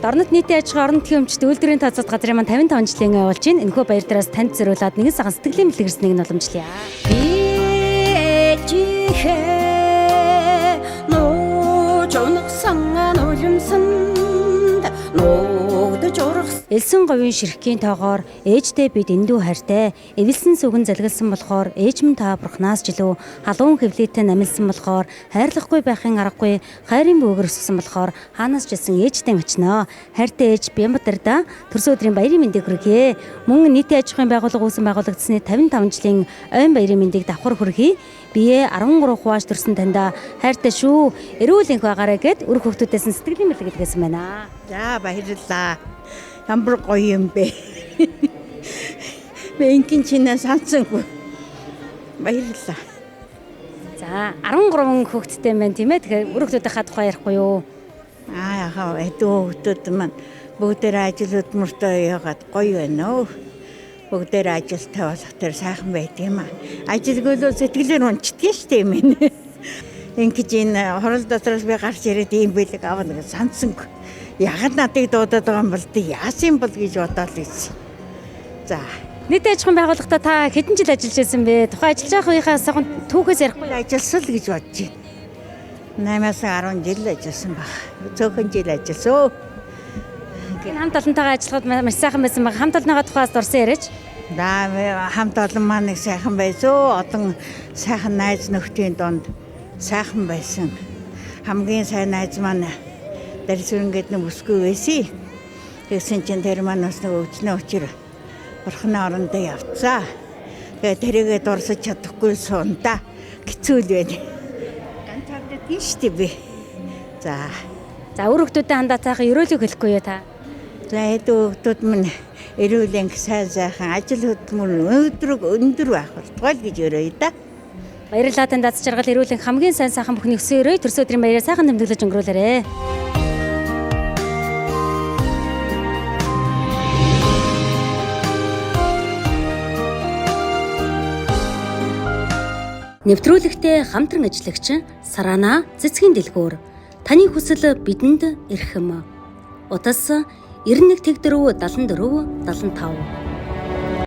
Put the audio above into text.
Орнод нийтийн аж ахуйн орон нутгийн өмчт үйлдвэрийн тооцоод газрын маань 55 жилийн явуулж байна. Энэхүү баяр дээрээс танд зориулаад нэгэн сахан сэтгэлийн бэлтгэрснийг нь уламжлая. Би чихээ нууж унагсан нулимсанд нуугдж урах элсэн говийн ширхгийн тоогоор ээжтэй бид эндүү хайртай эвэлсэн сүгэн залгилсан болохоор ээж минь та бурхнаас ч илүү халуун хэвлээтэй намилсан болохоор хайрлахгүй байхын аргагүй хайрын бөөгөр өсгсөн болохоор хаанаас ч илсэн ээжтэй мачнаа хайртай ээж Бямбатарда төрсөн өдрийн баярын мэндийг хүргье. Мөн нийтийн аж ахуйн байгууллага үүсэн байгуулагдсны 55 жилийн ойн баярын мэндийг давхар хүргэе. Бие 13 хувааж төрсэн танда хайртай шүү. Эрүүл энх байгаарэ гэд үр хөвгтүүдээс нь сэтгэлийн мэдлэг илгээсэн байна. За баярлалаа. Ямар гоё юм бэ. Би ингийн чинээ сонсонгүй. Баярлалаа. За 13 хүүхэдтэй байна тийм ээ. Тэгэхээр үр хөвгтүүдийнхаа тухай ярихгүй юу? Яхаа хөвгтүүд маань бүгдээр ажил хөдөлмөртөө яваад гоё байна уу. Бүгдээр ажилтай болох тэр сайхан байд юм аа. Ажилгүйдөө сэтгэлээр унцдаг штеп юм ээ. Ингэж энэ хорол дотроос би гарч ирээд ийм бэлэг авна гэж сонсонгүй. Ягаад надыг дуудаад байгаа юм бол яасан бол гэж бодоод ирсэн. За. Нийтийн аж ахуйн байгууллагата та хэдэн жил ажиллаж байсан бэ? Тухайн ажиллаж байгаа үеийнхаа саган түүхээс ярихгүй ажилласан л гэж бодож байна. 8-аас 10 жил ажилласан баг. Цөөхөн жил ажилласан. Энэ хамт олонтойгоо ажиллахад маш сайхан байсан баг. Хамт олонныхоо тухайс дурсан яриач. Да хамт олон маань нэг сайхан байсан. Одон сайхан найз нөхдийн донд сайхан байсан. Хамгийн сайн найз маань Дарсүрэнгэд нэг өсгөө байсан. Тэгсэн чинь тэр маань бас нэг өвчнөө өчир бурхны орондоо явцаа. Тэгээ тэрийгээ дурсаж чадахгүй суунда хэцүү л байна. Ганцаард тийштэй би. За үр хөвгтүүдэд хандаа цаахан ерөөлөг хэлэхгүй юу та? За хөвгтүүд минь эрүүл анги сайхан ажил хөдөлмөр өндөр байх болтугай л гэж өрөөе да. Баярлалаа танд аз жаргал эрүүл анги хамгийн сайн сайхан бүхний өсөн өрөө төрсөн өдрийн баяраа сайхан тэмдэглэж өнгөрүүлээрэ. Нэвтрүүлэгтээ хамтран ажиллагч Сарана цэцгийн дэлгүүр таны хүсэл бидэнд эрхэм. Утас 91 тэгдэрв 74 75